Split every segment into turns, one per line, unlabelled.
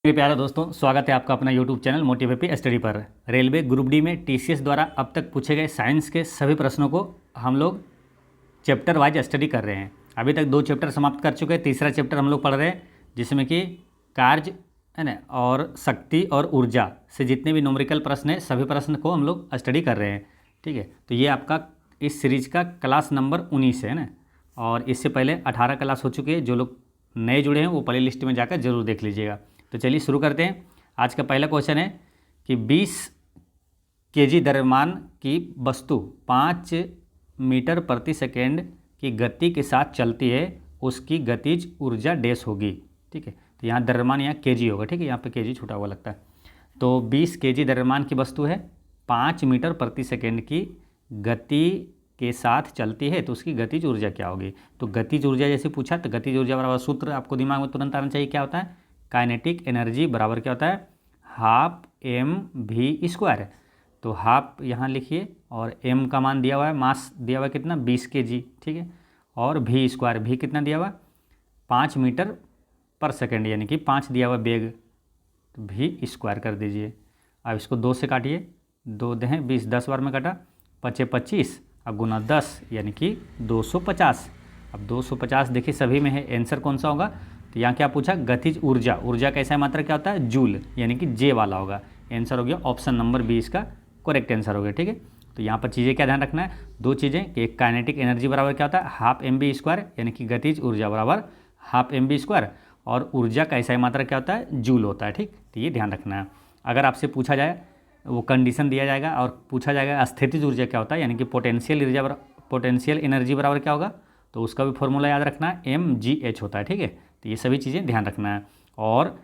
मेरे प्यारे दोस्तों, स्वागत है आपका अपना यूट्यूब चैनल मोटिवेपी स्टडी पर। रेलवे ग्रुप डी में टीसीएस द्वारा अब तक पूछे गए साइंस के सभी प्रश्नों को हम लोग चैप्टर वाइज स्टडी कर रहे हैं। अभी तक 2 चैप्टर समाप्त कर चुके हैं, तीसरा चैप्टर हम लोग पढ़ रहे हैं जिसमें कि कार्य है ना और शक्ति और ऊर्जा से जितने भी न्यूमेरिकल प्रश्न हैं सभी प्रश्न को हम लोग स्टडी कर रहे हैं। ठीक है, तो ये आपका इस सीरीज का क्लास नंबर 19 है ना, और इससे पहले 18 क्लास हो चुके हैं। जो लोग नए जुड़े हैं वो प्ले लिस्ट में जाकर जरूर देख लीजिएगा। तो चलिए शुरू करते हैं। आज का पहला क्वेश्चन है कि 20 केजी द्रव्यमान की वस्तु 5 मीटर प्रति सेकेंड की गति के साथ चलती है, उसकी गतिज ऊर्जा डैश होगी। ठीक है, तो यहाँ द्रव्यमान यहाँ केजी होगा। ठीक है, यहाँ पे केजी छूटा हुआ लगता है। तो 20 केजी द्रव्यमान की वस्तु है, 5 मीटर प्रति सेकेंड की गति के साथ चलती है, तो उसकी गतिज ऊर्जा क्या होगी। तो गतिज ऊर्जा जैसे पूछा तो गतिज ऊर्जा बराबर सूत्र आपको दिमाग में तुरंत आना चाहिए। क्या होता है? काइनेटिक एनर्जी बराबर क्या होता है? Half M V square. तो हाफ यहाँ लिखिए और एम का मान दिया हुआ है, मास दिया हुआ है कितना? 20 केजी। ठीक है, और वी स्क्वायर, भी कितना दिया हुआ? 5 मीटर पर सेकेंड, यानी कि 5 दिया हुआ बेग, तो भी स्क्वायर कर दीजिए। अब इसको 2 से काटिए, 2 दें 20, 10 बार में काटा, 5 25, अब गुना 10 यानी कि 250। अब 250 देखिए सभी में है, आंसर कौन सा होगा? तो यहाँ क्या पूछा? गतिज ऊर्जा। ऊर्जा कैसा है? मात्रा क्या होता है? जूल, यानी कि जे वाला होगा। आंसर हो गया ऑप्शन नंबर 20 का करेक्ट आंसर हो गया। ठीक है, तो यहाँ पर चीज़ें क्या ध्यान रखना है? 2 चीज़ें कि एक काइनेटिक एनर्जी बराबर क्या होता है? हाफ एम बी स्क्वायर, यानी कि गतिज ऊर्जा बराबर हाफ एम बी स्क्वायर, और ऊर्जा का ऐसा मात्रा क्या होता है? जूल होता है। ठीक, तो ये ध्यान रखना है। अगर आपसे पूछा जाए, वो कंडीशन दिया जाएगा और पूछा जाएगा स्थितिज ऊर्जा क्या होता है, यानी कि पोटेंशियल एनर्जी बराबर क्या होगा, तो उसका भी फॉर्मूला याद रखना है, mgh होता है। ठीक है, तो ये सभी चीज़ें ध्यान रखना है। और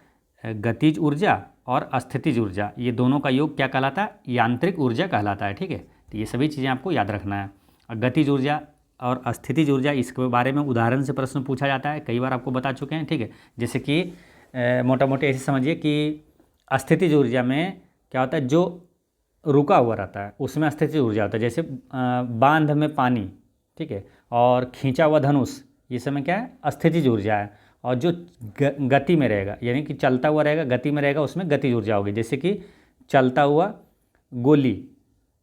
गतिज ऊर्जा और स्थितिज ऊर्जा, ये दोनों का योग क्या कहलाता है? यांत्रिक ऊर्जा कहलाता है। ठीक है, तो ये सभी चीज़ें आपको याद रखना है। और गतिज ऊर्जा और स्थितिज ऊर्जा, इसके बारे में उदाहरण से प्रश्न पूछा जाता है, कई बार आपको बता चुके हैं। ठीक है, जैसे कि मोटा मोटे ऐसे समझिए कि स्थितिज ऊर्जा में क्या होता है? जो रुका हुआ रहता है उसमें स्थितिज ऊर्जा होता है। जैसे बांध में पानी, ठीक है, और खींचा हुआ धनुष, ये समय क्या है? स्थितिज ऊर्जा है। और जो गति में रहेगा, यानी कि चलता हुआ रहेगा, गति में रहेगा, उसमें गतिज ऊर्जा होगी। जैसे कि चलता हुआ गोली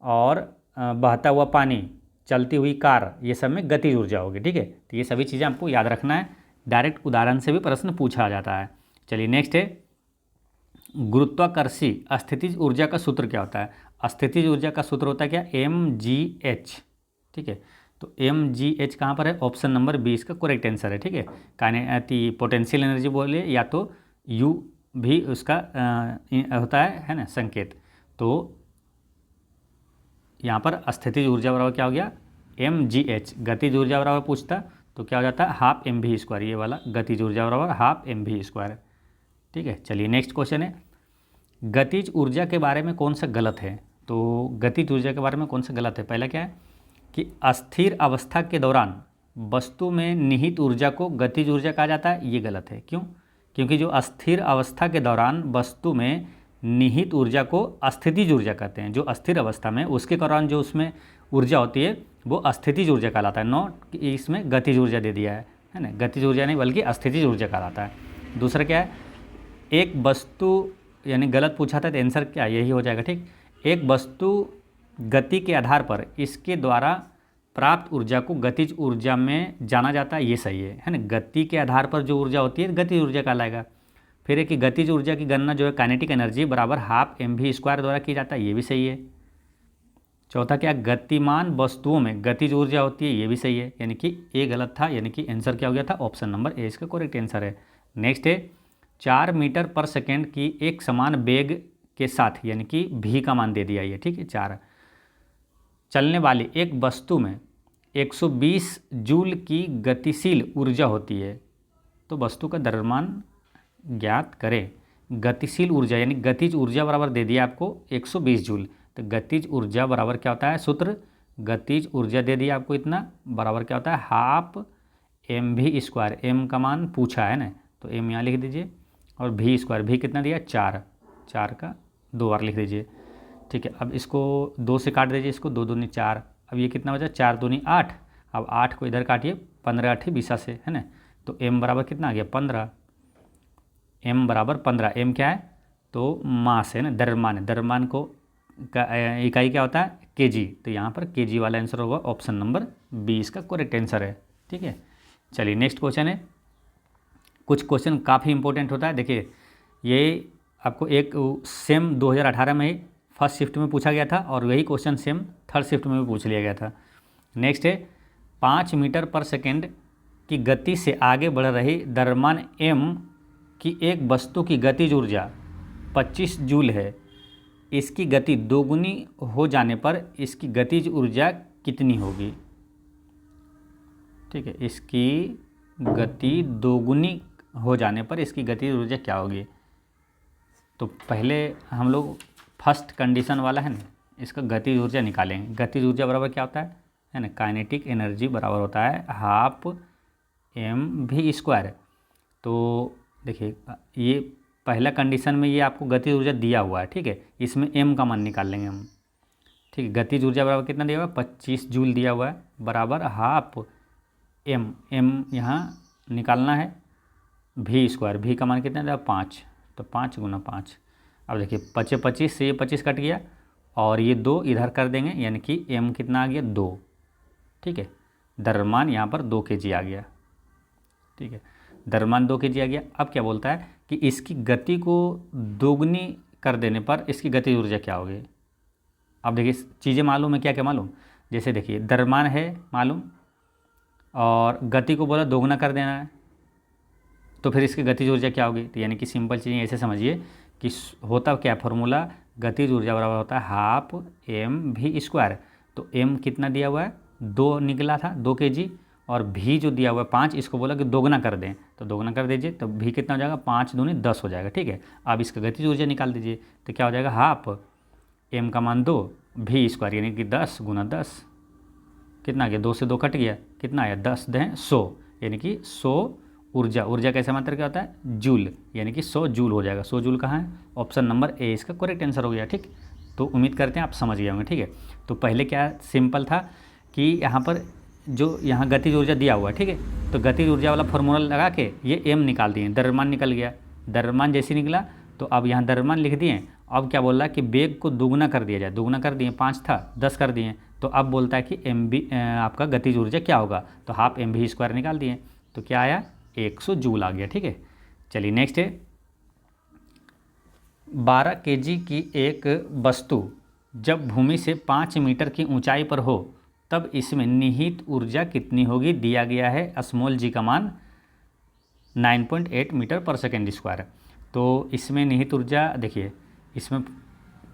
और बहता हुआ पानी, चलती हुई कार, ये सब में गतिज ऊर्जा होगी। ठीक है, तो ये सभी चीज़ें आपको याद रखना है। डायरेक्ट उदाहरण से भी प्रश्न पूछा जाता है। चलिए नेक्स्ट है, गुरुत्वाकर्षी स्थितिज ऊर्जा का सूत्र क्या होता है? स्थितिज ऊर्जा का सूत्र होता है क्या? mgh। ठीक है, तो mgh कहाँ पर है? ऑप्शन नंबर 20 का करेक्ट आंसर है। ठीक है, पोटेंशियल एनर्जी बोले या तो u भी उसका होता है ना संकेत। तो यहाँ पर स्थितिज ऊर्जा बराबर क्या हो गया? mgh। गतिज ऊर्जा बराबर पूछता तो क्या हो जाता है? Half M V square. ये वाला गतिज ऊर्जा बराबर हाफ एम वी स्क्वायर। ठीक है, चलिए नेक्स्ट क्वेश्चन है, गतिज ऊर्जा के बारे में कौन सा गलत है? तो गतिज ऊर्जा के बारे में कौन सा गलत है? पहला क्या है कि अस्थिर अवस्था के दौरान वस्तु में निहित ऊर्जा को गतिज ऊर्जा कहा जाता है। ये गलत है। क्यों? क्योंकि जो अस्थिर अवस्था के दौरान वस्तु में निहित ऊर्जा को स्थितिज ऊर्जा कहते हैं। जो अस्थिर अवस्था में उसके दौरान जो उसमें ऊर्जा होती है वो स्थितिज ऊर्जा कहलाता है। नॉट इसमें गतिज ऊर्जा दे दिया है ना, गतिज ऊर्जा नहीं बल्कि स्थितिज ऊर्जा कहलाता है। दूसरा क्या है, एक वस्तु, यानी गलत पूछा था तो आंसर क्या यही हो जाएगा। ठीक, एक वस्तु गति के आधार पर इसके द्वारा प्राप्त ऊर्जा को गतिज ऊर्जा में जाना जाता है। ये सही है ना। गति के आधार पर जो ऊर्जा होती है गतिज ऊर्जा कहलाएगा। फिर है कि गतिज ऊर्जा की गणना जो है काइनेटिक एनर्जी बराबर हाफ एम वी स्क्वायर द्वारा की जाता है। ये भी सही है। चौथा क्या, गतिमान वस्तुओं में गतिज ऊर्जा होती है। ये भी सही है, यानी कि ए गलत था, यानी कि आंसर क्या हो गया था? ऑप्शन नंबर ए इसका करेक्ट आंसर है। नेक्स्ट है, 4 मीटर पर सेकेंड की एक समान वेग के साथ, यानी कि भी का मान दे दिया ये। ठीक है, 4 चलने वाली एक वस्तु में 120 जूल की गतिशील ऊर्जा होती है, तो वस्तु का द्रव्यमान ज्ञात करें। गतिशील ऊर्जा यानी गतिज ऊर्जा बराबर दे दिया आपको 120 जूल। तो गतिज ऊर्जा बराबर क्या होता है? सूत्र, गतिज ऊर्जा दे दिया आपको इतना, बराबर क्या होता है? Half M V square. M का मान पूछा है ना, तो एम यहाँ लिख दीजिए, और भी स्क्वायर, भी कितना दिया? 4, 4 का 2 बार लिख दीजिए। ठीक है, अब इसको 2 से काट दीजिए, इसको 2 दूनी 4, अब ये कितना बचा? 4 दूनी 8। अब 8 को इधर काटिए, 15 8 20 से, है ना, तो m बराबर कितना आ गया? 15। m बराबर 15। m क्या है? तो मास है ना, द्रव्यमान है। द्रव्यमान को का इकाई क्या होता है? केजी। तो यहाँ पर केजी वाला आंसर होगा ऑप्शन नंबर बी इसका करेक्ट आंसर है। ठीक है, चलिए नेक्स्ट क्वेश्चन है। कुछ क्वेश्चन काफ़ी इंपॉर्टेंट होता है। देखिए ये आपको एक सेम 2018 में ही फर्स्ट शिफ्ट में पूछा गया था और वही क्वेश्चन सेम थर्ड शिफ्ट में भी पूछ लिया गया था। नेक्स्ट है 5 मीटर पर सेकेंड की गति से आगे बढ़ रही द्रव्यमान m की एक वस्तु की गतिज ऊर्जा 25 जूल है। इसकी गति दोगुनी हो जाने पर इसकी गतिज ऊर्जा कितनी होगी? ठीक है, इसकी गति दोगुनी हो जाने पर इसकी गतिज ऊर्जा क्या होगी? तो पहले हम लोग फर्स्ट कंडीशन वाला है ना, इसका गतिज ऊर्जा निकालेंगे। गतिज ऊर्जा बराबर क्या होता है ना, काइनेटिक एनर्जी बराबर होता है हाफ mv²। तो देखिए ये पहला कंडीशन में ये आपको गतिज ऊर्जा दिया हुआ है। ठीक है, इसमें m का मान निकाल लेंगे हम। ठीक है, गतिज ऊर्जा बराबर कितना दिया हुआ है? 25 जूल दिया हुआ है, बराबर हाफ m यहाँ निकालना है v²। v का मान कितना दिया? 5। तो 5 × 5। अब देखिए 25 से ये 25 कट गया और ये 2 इधर कर देंगे, यानी कि m कितना आ गया? 2। ठीक है, द्रव्यमान यहाँ पर 2 kg आ गया। ठीक है, द्रव्यमान 2 kg आ गया। अब क्या बोलता है कि इसकी गति को दोगुनी कर देने पर इसकी गतिज ऊर्जा क्या होगी? अब देखिए चीज़ें मालूम है, क्या क्या मालूम? जैसे देखिए द्रव्यमान है मालूम और गति को बोला दोगुना कर देना है, तो फिर इसकी गतिज ऊर्जा क्या होगी? तो यानी कि सिंपल चीज़ें ऐसे समझिए कि होता क्या फॉर्मूला, गतिज ऊर्जा बराबर होता है हाफ mv²। तो m कितना दिया हुआ है? 2 निकला था, 2 kg, और v जो दिया हुआ है 5, इसको बोला कि दोगुना कर दें, तो दोगुना कर दीजिए। तो v कितना हो जाएगा? 5 दूनी 10 हो जाएगा। ठीक है, अब इसका गतिज ऊर्जा निकाल दीजिए, तो क्या हो जाएगा? हाफ m का मान 2 v², यानी कि 10 × 10 कितना आ गया? 2 से 2 कट गया, कितना आया? 10 दें 100, यानी कि 100 ऊर्जा। ऊर्जा कैसा मात्रा क्या होता है? जूल, यानी कि 100 जूल हो जाएगा। 100 जूल कहाँ है? ऑप्शन नंबर ए इसका करेक्ट आंसर हो गया। ठीक, तो उम्मीद करते हैं आप समझ गए होंगे। ठीक है, तो पहले क्या सिंपल था कि यहाँ पर जो यहाँ गतिज ऊर्जा दिया हुआ है, ठीक है, तो गतिज ऊर्जा वाला फॉर्मूला लगा के ये m निकाल दिए, द्रव्यमान निकल गया। द्रव्यमान जैसे निकला तो अब यहाँ द्रव्यमान लिख दिए। अब क्या बोल रहा है कि वेग को दोगुना कर दिया जाए। दोगुना कर दिए, 5 था 10 कर दिए, तो अब बोलता है कि आपका गतिज ऊर्जा क्या होगा? तो हाफ mv² निकाल दिए, तो क्या आया? 100 जूल आ गया। ठीक है, चलिए नेक्स्ट है 12 kg की एक वस्तु जब भूमि से 5 मीटर की ऊंचाई पर हो तब इसमें निहित ऊर्जा कितनी होगी? दिया गया है स्मॉल g का मान 9.8 मीटर पर सेकेंड स्क्वायर। तो इसमें निहित ऊर्जा देखिए, इसमें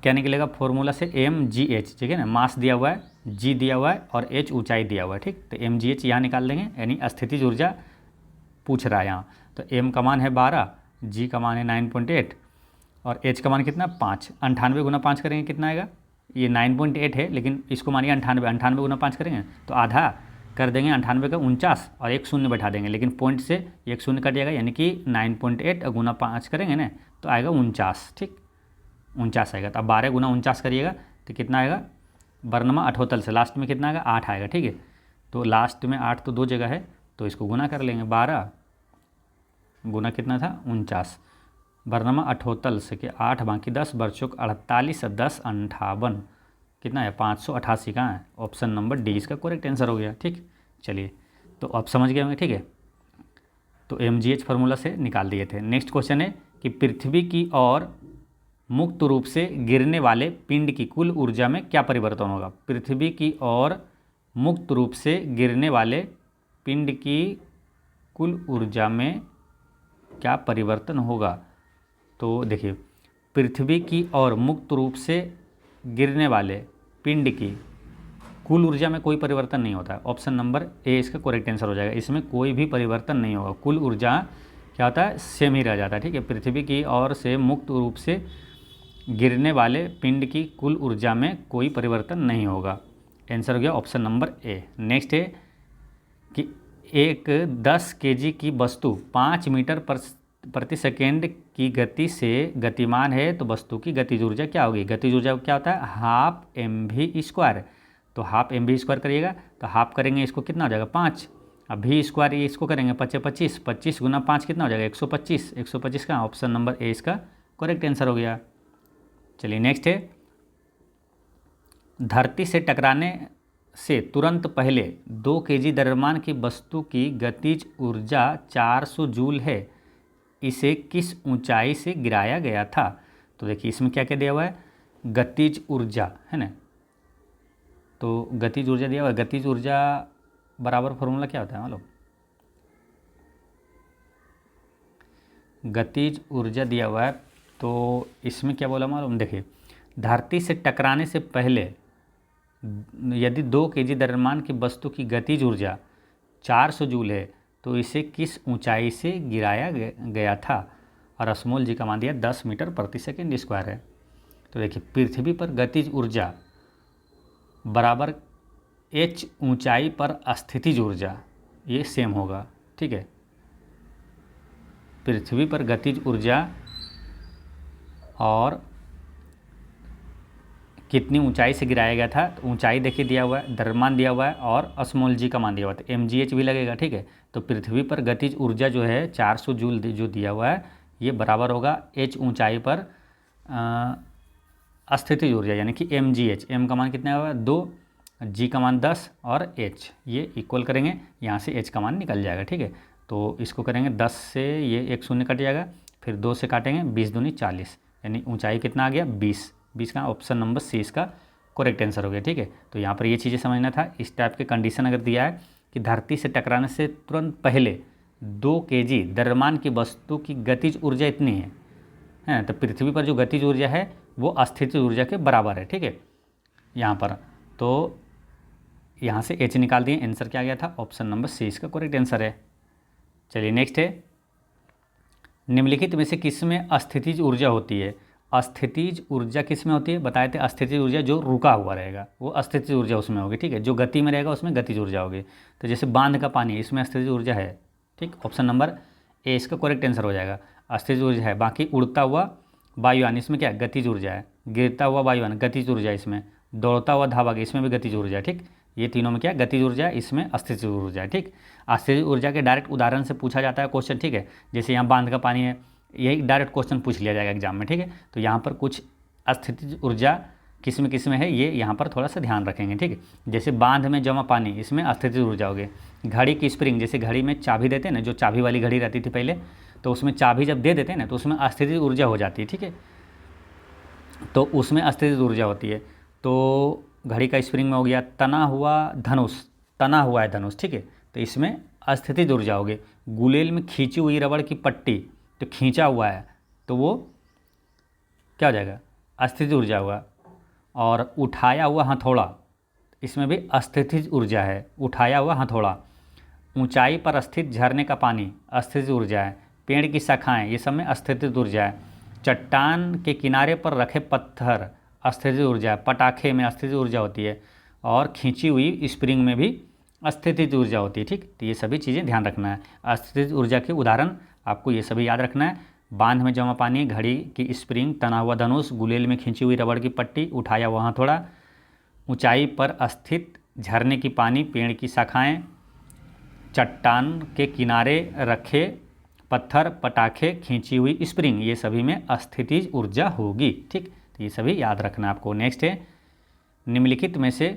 क्या निकलेगा? फॉर्मूला से mgh, ठीक है ना, मास दिया हुआ है, g दिया हुआ है और h ऊंचाई दिया हुआ है। ठीक, तो mgh यहाँ निकाल देंगे, यानी स्थितिज ऊर्जा पूछ रहा है यहाँ। तो m का मान है 12, g का मान है 9.8 और h का मान कितना? 5। 98 × 5 करेंगे कितना आएगा? ये 9.8 है, लेकिन इसको मानिए 98, 98 × 5 करेंगे तो आधा कर देंगे 98 का 49 और एक शून्य बैठा देंगे, लेकिन पॉइंट से एक शून्य कट जाएगा, यानी कि 9.8 × 5 करेंगे ना तो आएगा 49। ठीक, 49 आएगा। तो अब 12 × 49 करिएगा तो कितना आएगा? वर्णमा अठोतल से लास्ट में कितना आएगा? 8 आएगा। ठीक है, तो लास्ट में 8 तो 2 जगह है, तो इसको गुना कर लेंगे। 12 गुना कितना था? 49, वर्णमा अठोतल से कि 8 बाकी 10 बरचौक 48 10 58 कितना है? 588 कहाँ है? ऑप्शन नंबर डी इसका करेक्ट आंसर हो गया। ठीक, चलिए तो आप समझ गए होंगे। ठीक है, तो mgh फार्मूला से निकाल दिए थे। नेक्स्ट क्वेश्चन है कि पृथ्वी की ओर मुक्त रूप से गिरने वाले पिंड की कुल ऊर्जा में क्या परिवर्तन होगा? पृथ्वी की ओर मुक्त रूप से गिरने वाले पिंड की कुल ऊर्जा में क्या परिवर्तन होगा? तो देखिए पृथ्वी की ओर मुक्त रूप से गिरने वाले पिंड की कुल ऊर्जा में कोई परिवर्तन नहीं होता है। ऑप्शन नंबर ए इसका करेक्ट आंसर हो जाएगा। इसमें कोई भी परिवर्तन नहीं होगा, कुल ऊर्जा क्या होता है? सेम ही रह जाता है। ठीक है, पृथ्वी की ओर से मुक्त रूप से गिरने वाले पिंड की कुल ऊर्जा में कोई परिवर्तन नहीं होगा। आंसर हो गया ऑप्शन नंबर ए। नेक्स्ट है कि एक 10 kg की वस्तु 5 मीटर प्रति सेकेंड की गति से गतिमान है तो वस्तु की गतिज ऊर्जा क्या होगी? गतिज ऊर्जा क्या होता है? Half mv²। तो हाफ mv² करिएगा तो हाफ करेंगे इसको कितना हो जाएगा? 5, अब भी स्क्वायर ये इसको करेंगे 25 25 गुना 5 कितना हो जाएगा 125। 125 का ऑप्शन नंबर ए इसका करेक्ट आंसर हो गया। चलिए नेक्स्ट है, धरती से टकराने से तुरंत पहले 2 केजी द्रव्यमान की वस्तु की गतिज ऊर्जा 400 जूल है, इसे किस ऊंचाई से गिराया गया था। तो देखिए इसमें क्या क्या दिया हुआ है, गतिज ऊर्जा है ना, तो गतिज ऊर्जा दिया हुआ है। गतिज ऊर्जा बराबर फॉर्मूला क्या होता है मालूम, गतिज ऊर्जा दिया हुआ है। तो इसमें क्या बोला मालूम, देखिए धरती से टकराने से पहले यदि 2 केजी द्रव्यमान की वस्तु की गतिज ऊर्जा 400 जूल है तो इसे किस ऊंचाई से गिराया गया था, और असमोल जी का मान दिया 10 मीटर प्रति सेकेंड स्क्वायर है। तो देखिए पृथ्वी पर गतिज ऊर्जा बराबर h ऊंचाई पर स्थितिज ऊर्जा, ये सेम होगा, ठीक है। पृथ्वी पर गतिज ऊर्जा और कितनी ऊंचाई से गिराया गया था, तो ऊंचाई देखिए दिया हुआ है, द्रव्यमान दिया हुआ है और असमोल जी का मान दिया हुआ है, तो mgh भी लगेगा, ठीक है। तो पृथ्वी पर गतिज ऊर्जा जो है 400 जूल जो दिया हुआ है, ये बराबर होगा h ऊंचाई पर स्थितिज ऊर्जा यानी कि mgh। m का मान कितना होगा 2, g का मान 10 और h ये इक्वल करेंगे, यहाँ से h का मान निकल जाएगा, ठीक है। तो इसको करेंगे 10 से ये एक शून्य कट जाएगा, फिर 2 से काटेंगे 20 दूनी 40, यानी ऊंचाई कितना आ गया 20। 20 का ऑप्शन नंबर सी इसका करेक्ट आंसर हो गया, ठीक है। तो यहाँ पर ये चीज़ें समझना था। इस टाइप के कंडीशन अगर दिया है कि धरती से टकराने से तुरंत पहले 2 केजी द्रव्यमान की वस्तु की गतिज ऊर्जा इतनी है ना, तो पृथ्वी पर जो गतिज ऊर्जा है वो स्थितिज ऊर्जा के बराबर है, ठीक है। यहाँ पर तो यहाँ से h निकाल दिए, आंसर क्या आ गया था, ऑप्शन नंबर सी इसका करेक्ट आंसर है। चलिए नेक्स्ट है, निम्नलिखित में से किस में स्थितिज ऊर्जा होती है। अस्थितिज ऊर्जा किस में होती है, बताए थे अस्थितिज ऊर्जा जो रुका हुआ रहेगा वो अस्थितिज ऊर्जा उसमें होगी, ठीक है। जो गति में रहेगा उसमें गतिज ऊर्जा होगी। तो जैसे बांध का पानी, इसमें अस्थितिज ऊर्जा है, ठीक, ऑप्शन नंबर ए इसका करेक्ट आंसर हो जाएगा, अस्थितिज ऊर्जा है। बाकी उड़ता हुआ वायुयान, इसमें क्या गतिज ऊर्जा है। गिरता हुआ वायुयान गतिज ऊर्जा है इसमें। दौड़ता हुआ धावक, इसमें भी गतिज ऊर्जा है, ठीक। ये तीनों में क्या गतिज ऊर्जा है, इसमें अस्थितिज ऊर्जा है, ठीक। अस्थितिज ऊर्जा के डायरेक्ट उदाहरण से पूछा जाता है क्वेश्चन, ठीक है। जैसे यहाँ बांध का पानी है, यही डायरेक्ट क्वेश्चन पूछ लिया जाएगा एग्जाम में, ठीक है। तो यहाँ पर कुछ अस्थितिज ऊर्जा किस में है ये यहाँ पर थोड़ा सा ध्यान रखेंगे, ठीक है। जैसे बांध में जमा पानी, इसमें अस्थितिज ऊर्जा होगी। घड़ी की स्प्रिंग, जैसे घड़ी में चाबी देते हैं ना, जो चाबी वाली घड़ी रहती थी पहले, तो उसमें चाबी जब दे देते हैं ना तो उसमें अस्थितिज ऊर्जा हो जाती है, ठीक है। तो उसमें अस्थितिज ऊर्जा होती है। तो घड़ी का स्प्रिंग में हो गया तना हुआ धनुष, तना हुआ है धनुष, ठीक है, तो इसमें अस्थितिज ऊर्जा होगी। गुलेल में खींची हुई रबड़ की पट्टी, तो खींचा हुआ है तो वो क्या हो जाएगा, अस्थितिज ऊर्जा हुआ। और उठाया हुआ हथौड़ा, इसमें भी अस्थितिज ऊर्जा है, उठाया हुआ हथौड़ा। ऊंचाई पर स्थित झरने का पानी अस्थितिज ऊर्जा है। पेड़ की शाखाएं, ये सब में अस्थितिज ऊर्जा है। चट्टान के किनारे पर रखे पत्थर अस्थितिज ऊर्जा है। पटाखे में अस्थितिज ऊर्जा होती है। और खींची हुई स्प्रिंग में भी अस्थितिज ऊर्जा होती है, ठीक। तो ये सभी चीज़ें ध्यान रखना है। अस्थितिज ऊर्जा के उदाहरण आपको ये सभी याद रखना है। बांध में जमा पानी, घड़ी की स्प्रिंग, तना हुआ धनुष, गुलेल में खींची हुई रबड़ की पट्टी, उठाया हुआ हथौड़ा, ऊंचाई पर स्थित झरने की पानी, पेड़ की शाखाएं, चट्टान के किनारे रखे पत्थर, पटाखे, खींची हुई स्प्रिंग, ये सभी में अस्थितिज ऊर्जा होगी, ठीक। तो ये सभी याद रखना आपको। नेक्स्ट है, निम्नलिखित में से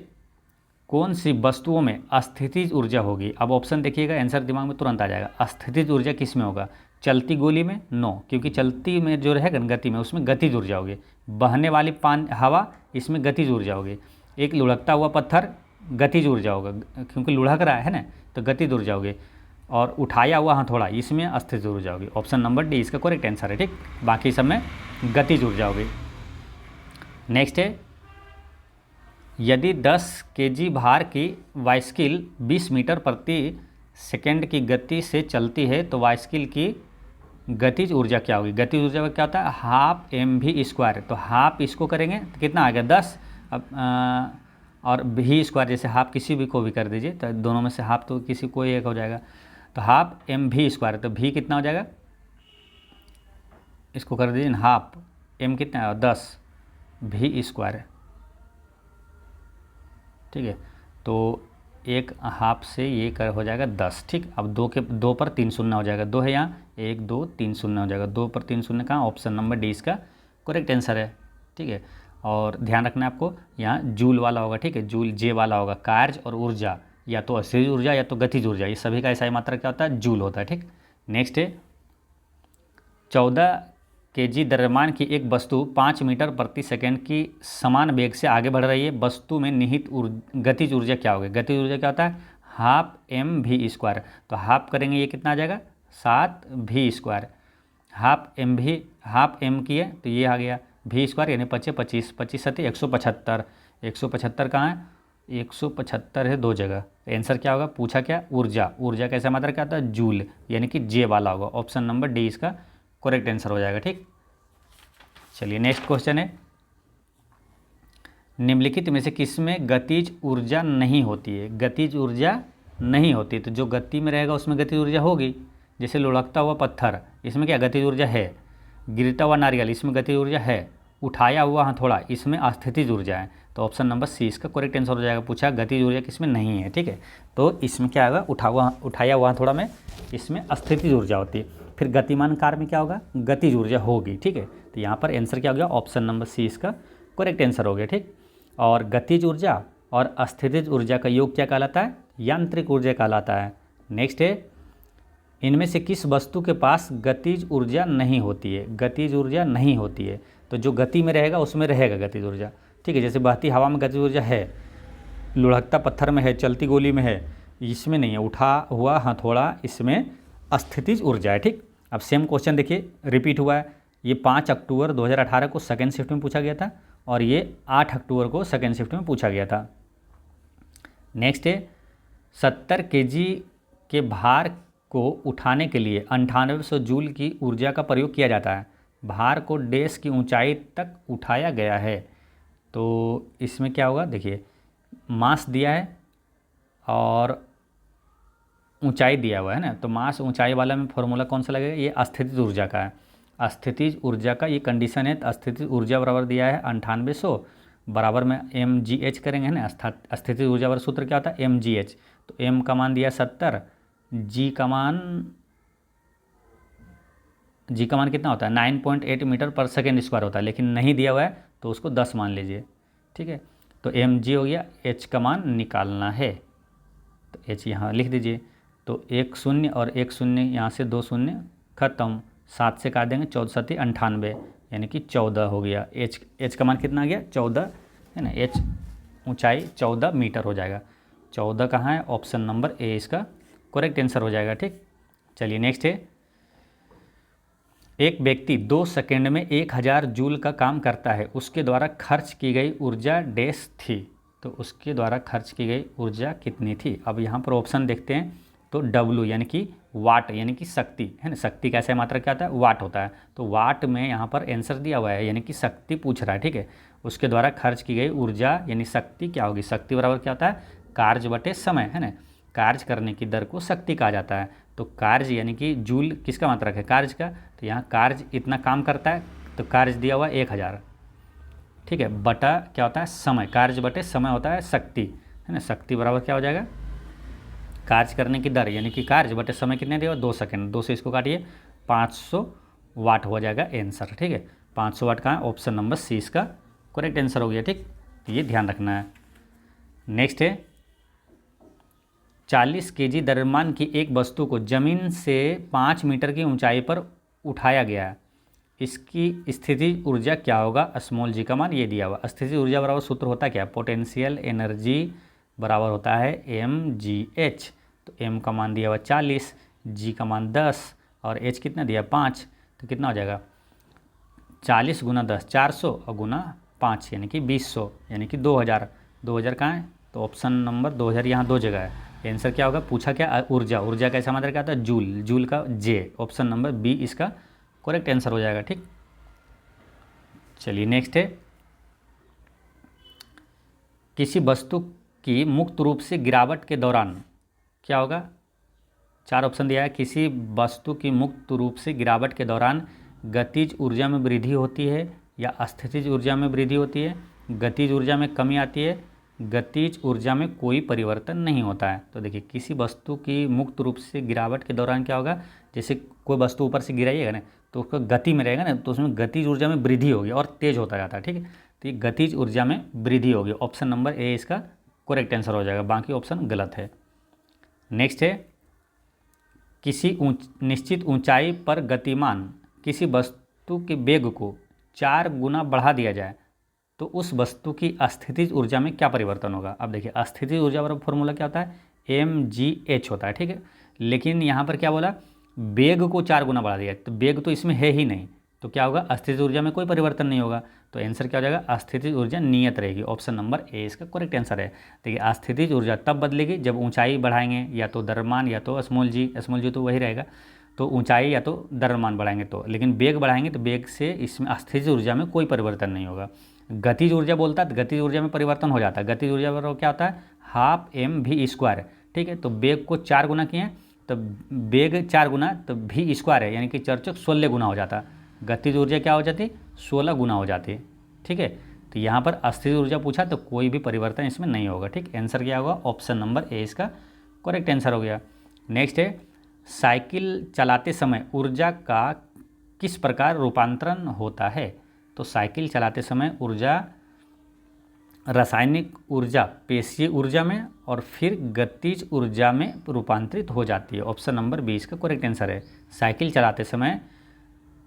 कौन सी वस्तुओं में अस्थितिज ऊर्जा होगी। अब ऑप्शन देखिएगा, आंसर दिमाग में तुरंत आ जाएगा। अस्थितिज ऊर्जा किस में होगा, चलती गोली में नो, क्योंकि चलती में जो रहेगा गति में उसमें गतिज ऊर्जा होगी। बहने वाली पानी हवा, इसमें गतिज ऊर्जा होगी। एक लुढ़कता हुआ पत्थर गतिज ऊर्जा होगा, क्योंकि लुढ़क रहा है ना, तो गतिज ऊर्जा होगी। और उठाया हुआ हथौड़ा, इसमें अस्थितिज ऊर्जा होगी। ऑप्शन नंबर डी इसका करेक्ट आंसर है, ठीक। बाकी सब में गतिज ऊर्जा होगी। नेक्स्ट है, यदि 10 केजी भार की बाइसिकल 20 मीटर प्रति सेकंड की गति से चलती है तो बाइसिकल की गतिज ऊर्जा क्या होगी। गतिज ऊर्जा का क्या होता है, हाफ mv²। तो हाफ इसको करेंगे तो कितना आ गया 10, अब और भी स्क्वायर, जैसे हाफ किसी भी को भी कर दीजिए, तो दोनों में से हाफ तो किसी कोई एक हो जाएगा, तो हाफ mv²। तो v कितना हो जाएगा, इसको कर दीजिए हाफ, m कितना है 10, v² है, ठीक है। तो एक हाफ से ये कर हो जाएगा 10। ठीक, अब 2 पर 3 शून्य हो जाएगा, 2 है यहाँ, 1 2 3 शून्य हो जाएगा, 2 पर 3 शून्य कहाँ, ऑप्शन नंबर डी इसका करेक्ट आंसर है। ठीक है, और ध्यान रखना है आपको, यहाँ जूल वाला होगा। ठीक है, जूल जे वाला होगा। कार्य और ऊर्जा या तो अस्थिर ऊर्जा या तो गतिज ऊर्जा, ये सभी का ऐसा ही मात्रा क्या होता है, जूल होता है। ठीक, नेक्स्ट है 14 kg द्रव्यमान की एक वस्तु 5 मीटर प्रति सेकंड की समान वेग से आगे बढ़ रही है। वस्तु में निहित गतिज ऊर्जा क्या होगी? गतिज ऊर्जा क्या होता है, हाफ एम वी स्क्वायर। तो हाफ करेंगे ये कितना आ जाएगा, 7 वी स्क्वायर। हाफ एम की है तो ये आ गया वी स्क्वायर यानी 25 25 सत्ती 175। 175 कहाँ है, 175 है 2 जगह। आंसर क्या होगा, पूछा क्या, ऊर्जा। ऊर्जा कैसा मात्रा क्या होता है, जूल, यानी कि जे वाला होगा। ऑप्शन नंबर डी इसका करेक्ट आंसर हो जाएगा। ठीक, चलिए नेक्स्ट क्वेश्चन है, निम्नलिखित में से किसमें गतिज ऊर्जा नहीं होती है? गतिज ऊर्जा नहीं होती, तो जो गति में रहेगा उसमें गतिज ऊर्जा होगी। जैसे लुढ़कता हुआ पत्थर, इसमें क्या गतिज ऊर्जा है। गिरता हुआ नारियल, इसमें गतिज ऊर्जा है। उठाया हुआ हथौड़ा, इसमें अस्थितिज ऊर्जा है। तो ऑप्शन नंबर सी इसका करेक्ट आंसर हो जाएगा। पूछा गतिज ऊर्जा किसमें नहीं है। ठीक है, तो इसमें क्या होगा, उठाया हुआ हथौड़ा में इसमें अस्थितिज ऊर्जा होती है। फिर गतिमान कार में क्या होगा, गतिज ऊर्जा होगी। ठीक है, तो यहाँ पर आंसर क्या हो गया, ऑप्शन नंबर सी इसका करेक्ट आंसर हो गया। ठीक, और गतिज ऊर्जा और अस्थितिज ऊर्जा का योग क्या कहलाता है, यांत्रिक ऊर्जा कहलाता है। नेक्स्ट है, इनमें से किस वस्तु के पास गतिज ऊर्जा नहीं होती है? गतिज ऊर्जा नहीं होती है, तो जो गति में रहेगा उसमें रहेगा गतिज ऊर्जा। ठीक है, जैसे बहती हवा में गतिज ऊर्जा है, लुढ़कता पत्थर में है, चलती गोली में है, इसमें नहीं है। उठा हुआ हथौड़ा, इसमें अस्थितिज ऊर्जा है। ठीक, अब सेम क्वेश्चन देखिए रिपीट हुआ है। ये 5 अक्टूबर 2018 को सेकेंड शिफ्ट में पूछा गया था और ये 8 अक्टूबर को सेकेंड शिफ्ट में पूछा गया था। नेक्स्ट है, 70 kg के भार को उठाने के लिए 9800 जूल की ऊर्जा का प्रयोग किया जाता है। भार को डैश की ऊंचाई तक उठाया गया है, तो इसमें क्या होगा, देखिए मास दिया है और ऊंचाई दिया हुआ है ना, तो मास ऊंचाई वाला में फॉर्मूला कौन सा लगेगा, ये अस्थितिज ऊर्जा का है। अस्थितिज ऊर्जा का ये कंडीशन है, तो अस्थितिज ऊर्जा बराबर दिया है 9800, बराबर में mgh करेंगे ना। अस्थितिज ऊर्जा वाला सूत्र क्या होता है, mgh। तो m का मान दिया 70, g का मान कितना होता है, 9.8 मीटर पर सेकेंड स्क्वायर होता है, लेकिन नहीं दिया हुआ है तो उसको 10 मान लीजिए। ठीक है, तो mg हो गया, h का मान निकालना है तो h यहाँ लिख दीजिए। तो 1 शून्य और 1 शून्य यहाँ से 2 शून्य खत्म, 7 से काट देंगे, 14 7 98 यानी कि 14 हो गया। h का मान कितना आ गया, 14 है ना। h ऊंचाई 14 मीटर हो जाएगा। 14 कहाँ है, ऑप्शन नंबर ए इसका करेक्ट आंसर हो जाएगा। ठीक, चलिए नेक्स्ट है, एक व्यक्ति 2 सेकेंड में 1000 जूल का काम करता है, उसके द्वारा खर्च की गई ऊर्जा डैश थी। तो उसके द्वारा खर्च की गई ऊर्जा कितनी थी? अब यहाँ पर ऑप्शन देखते हैं, तो W यानी कि वाट यानी कि शक्ति है ना। शक्ति का ऐसा मात्रा क्या होता है, वाट होता है। तो वाट में यहाँ पर आंसर दिया हुआ है, यानी कि शक्ति पूछ रहा है। ठीक है, उसके द्वारा खर्च की गई ऊर्जा यानी शक्ति क्या होगी, शक्ति बराबर क्या होता है, कार्य बटे समय है ना। कार्य करने की दर को शक्ति कहा जाता है। तो कार्य यानी कि जूल किसका मात्रक है, कार्य का। तो यहाँ कार्य इतना काम करता है, तो कार्य दिया हुआ 1000। ठीक है, बटा क्या होता है, समय। कार्य बटे समय होता है शक्ति है ना। शक्ति बराबर क्या हो जाएगा, कार्य करने की दर यानी कि कार्य बटे समय कितने दिया, 2 सेकेंड। 2 से इसको काटिए, 500 वाट हो जाएगा आंसर। ठीक है, 500 वाट का ऑप्शन नंबर सी इसका करेक्ट आंसर हो गया। ठीक, ये ध्यान रखना है। नेक्स्ट है, 40 kg द्रव्यमान की एक वस्तु को जमीन से 5 मीटर की ऊंचाई पर उठाया गया है, इसकी स्थिति ऊर्जा क्या होगा, स्मॉल जी का मान ये दिया हुआ। स्थिति ऊर्जा बराबर सूत्र होता है क्या, पोटेंशियल एनर्जी बराबर होता है mgh। तो m का मान दिया हुआ 40, g का मान 10 और h कितना दिया 5, तो कितना हो जाएगा 40 गुना 10 400 और गुना 5 यानी कि 2000 यानी कि 2000। 2000 कहाँ है, तो ऑप्शन नंबर 2000 यहाँ 2 जगह है। आंसर क्या होगा, पूछा क्या, ऊर्जा। ऊर्जा का ऐसा मात्रा क्या होता है, जूल। जूल का जे, ऑप्शन नंबर बी इसका करेक्ट आंसर हो जाएगा। ठीक, चलिए नेक्स्ट है, किसी वस्तु की मुक्त रूप से गिरावट के दौरान क्या होगा, 4 ऑप्शन दिया है। किसी वस्तु की मुक्त रूप से गिरावट के दौरान गतिज ऊर्जा में वृद्धि होती है या अस्थितिज ऊर्जा में वृद्धि होती है, गतिज ऊर्जा में कमी आती है गतिज ऊर्जा में कोई परिवर्तन नहीं होता है। तो देखिए किसी वस्तु की मुक्त रूप से गिरावट के दौरान क्या होगा, जैसे कोई वस्तु ऊपर से गिराइएगा ना तो उसका गति में रहेगा ना, तो उसमें गतिज ऊर्जा में वृद्धि होगी और तेज होता जाता है। ठीक है, तो ये गतिज ऊर्जा में वृद्धि होगी। ऑप्शन नंबर ए इसका करेक्ट आंसर हो जाएगा, बाकी ऑप्शन गलत है। नेक्स्ट है, किसी निश्चित ऊंचाई पर गतिमान किसी वस्तु के वेग को 4 गुना बढ़ा दिया जाए तो उस वस्तु की अस्थितिज ऊर्जा में क्या परिवर्तन होगा। अब देखिए अस्थितिज ऊर्जा का फॉर्मूला क्या होता है, mgh होता है। ठीक है, लेकिन यहाँ पर क्या बोला, वेग को 4 गुना बढ़ा दिया, तो वेग तो इसमें है ही नहीं, तो क्या होगा, अस्थितिज ऊर्जा में कोई परिवर्तन नहीं होगा। तो आंसर क्या हो जाएगा, अस्थितिज ऊर्जा नियत रहेगी। ऑप्शन नंबर ए इसका करेक्ट आंसर है। देखिए अस्थितिज ऊर्जा तब बदलेगी जब ऊंचाई बढ़ाएंगे, या तो द्रव्यमान या तो स्मॉल जी तो वही रहेगा, तो ऊंचाई या तो द्रव्यमान बढ़ाएंगे तो, लेकिन वेग बढ़ाएंगे तो वेग से इसमें अस्थितिज ऊर्जा में कोई परिवर्तन नहीं होगा। गतिज ऊर्जा बोलता है तो गतिज ऊर्जा में परिवर्तन हो जाता है। गतिज ऊर्जा पर क्या होता है, हाफ mv²। ठीक है, तो वेग को 4 गुना किए तो वेग 4 गुना तो v² है, यानी कि 4 चौक 16 गुना हो जाता। गतिज ऊर्जा क्या हो जाती, 16 गुना हो जाती। ठीक है, तो यहाँ पर अस्थितिज ऊर्जा पूछा तो कोई भी परिवर्तन इसमें नहीं होगा। ठीक, आंसर क्या होगा, ऑप्शन नंबर ए इसका करेक्ट आंसर हो गया। नेक्स्ट है, साइकिल चलाते समय ऊर्जा का किस प्रकार रूपांतरण होता है। तो साइकिल चलाते समय ऊर्जा रासायनिक ऊर्जा पेशीय ऊर्जा में और फिर गतिज ऊर्जा में रूपांतरित हो जाती है। ऑप्शन नंबर बी इसका करेक्ट आंसर है। साइकिल चलाते समय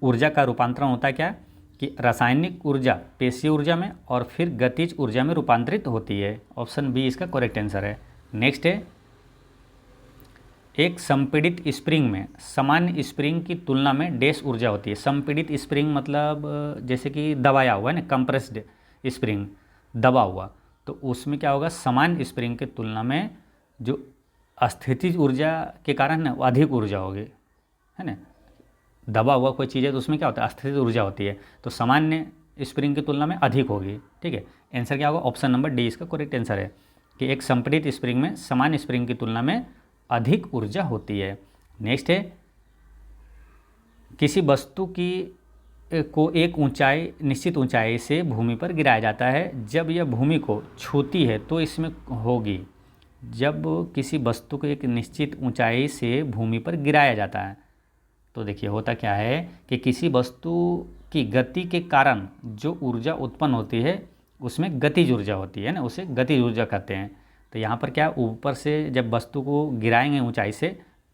ऊर्जा का रूपांतरण होता है क्या, कि रासायनिक ऊर्जा पेशीय ऊर्जा में और फिर गतिज ऊर्जा में रूपांतरित होती है। ऑप्शन बी इसका करेक्ट आंसर है। नेक्स्ट है, एक संपीड़ित स्प्रिंग में सामान्य स्प्रिंग की तुलना में डैश ऊर्जा होती है। संपीड़ित स्प्रिंग मतलब जैसे कि दबाया हुआ है ना, कंप्रेस्ड स्प्रिंग दबा हुआ, तो उसमें क्या होगा, सामान्य स्प्रिंग की तुलना में जो अस्थितिज ऊर्जा के कारण ना अधिक ऊर्जा होगी, है ना। दबा हुआ कोई चीज़ है तो उसमें क्या होता है, अस्थितिज ऊर्जा होती है, तो सामान्य स्प्रिंग की तुलना में अधिक होगी। ठीक है, आंसर क्या होगा, ऑप्शन नंबर डी इसका करेक्ट आंसर है कि एक संपीड़ित स्प्रिंग में सामान्य स्प्रिंग की तुलना में अधिक ऊर्जा होती है। नेक्स्ट है, किसी वस्तु की को एक ऊंचाई निश्चित ऊंचाई से भूमि पर गिराया जाता है, जब यह भूमि को छूती है तो इसमें होगी। जब किसी वस्तु को एक निश्चित ऊंचाई से भूमि पर गिराया जाता है तो देखिए होता क्या है कि किसी वस्तु की गति के कारण जो ऊर्जा उत्पन्न होती है उसमें गतिज ऊर्जा होती है ना, उसे गतिज ऊर्जा कहते हैं। तो यहाँ पर क्या, ऊपर से जब वस्तु को गिराएंगे ऊंचाई से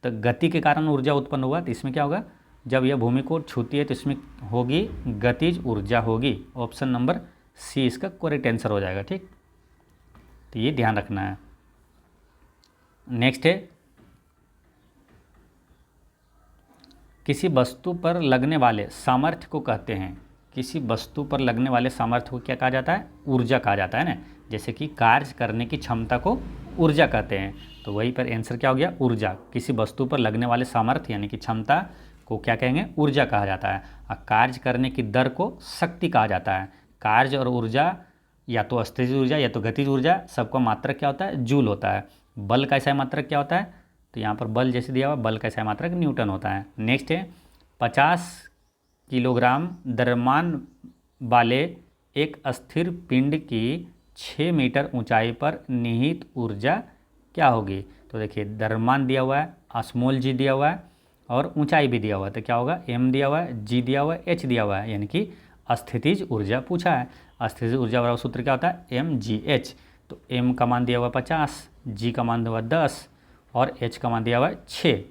तो गति के कारण ऊर्जा उत्पन्न हुआ, तो इसमें क्या होगा, जब यह भूमि को छूती है तो इसमें होगी गतिज ऊर्जा होगी। ऑप्शन नंबर सी इसका करेक्ट आंसर हो जाएगा। ठीक, तो ये ध्यान रखना है। नेक्स्ट है, किसी वस्तु पर लगने वाले सामर्थ्य को कहते हैं, किसी वस्तु पर लगने वाले सामर्थ्य को क्या कहा जाता है, ऊर्जा कहा जाता है ना। जैसे कि कार्य करने की क्षमता को ऊर्जा कहते हैं, तो वहीं पर आंसर क्या हो गया, ऊर्जा। किसी वस्तु पर लगने वाले सामर्थ्य यानी कि क्षमता को क्या कहेंगे, ऊर्जा कहा जाता है। और कार्य करने की दर को शक्ति कहा जाता है। कार्य और ऊर्जा या तो अस्थितिज ऊर्जा या तो गतिज ऊर्जा, सबका मात्रक क्या होता है, जूल होता है। बल का ऐसा मात्रक क्या होता है, तो यहाँ पर बल जैसे दिया हुआ, बल का ऐसा मात्रक न्यूटन होता है। नेक्स्ट है, 50 किलोग्राम द्रव्यमान वाले एक स्थिर पिंड की 6 मीटर ऊंचाई पर निहित ऊर्जा क्या होगी। तो देखिए द्रव्यमान दिया हुआ है, स्मॉल जी दिया हुआ है और ऊंचाई भी दिया हुआ है, तो क्या होगा, m दिया हुआ है, g दिया हुआ है, h दिया हुआ है, यानी कि अस्थितिज ऊर्जा पूछा है। अस्थितिज ऊर्जा वाला सूत्र क्या होता है, mgh। तो m का मान दिया हुआ 50, g का मान दिया हुआ 10 और h का मान दिया हुआ है 6।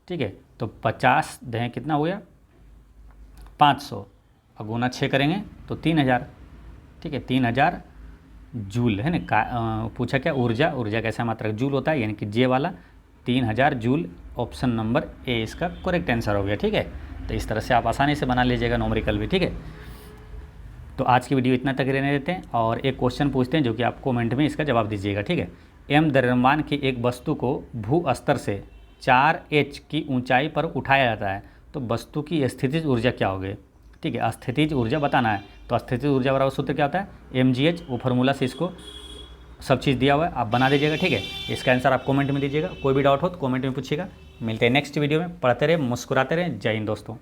ठीक है, तो 50 दें कितना हो गया 500 और गुना 6 करेंगे तो 3000। ठीक है, 3000 जूल है ना। पूछा क्या, ऊर्जा, ऊर्जा कैसा मात्रक जूल होता है, यानी कि जे वाला 3000 जूल। ऑप्शन नंबर ए इसका करेक्ट आंसर हो गया। ठीक है, तो इस तरह से आप आसानी से बना लीजिएगा न्यूमेरिकल भी। ठीक है, तो आज की वीडियो इतना तक रहने देते हैं और एक क्वेश्चन पूछते हैं जो कि आप कमेंट में इसका जवाब दीजिएगा। ठीक है, m द्रव्यमान की एक वस्तु को भू स्तर से 4h की ऊंचाई पर उठाया जाता है तो वस्तु की स्थितिज ऊर्जा क्या होगी। ठीक है, स्थितिज ऊर्जा बताना है, तो स्थितिज ऊर्जा वाला सूत्र क्या होता है, mgh। वो फार्मूला से इसको सब चीज़ दिया हुआ है, आप बना दीजिएगा। ठीक है, इसका आंसर आप कमेंट में दीजिएगा। कोई भी डाउट हो तो कमेंट में पूछिएगा। मिलते हैं नेक्स्ट वीडियो में। पढ़ते रहे, मुस्कुराते रहे। जय हिंद दोस्तों।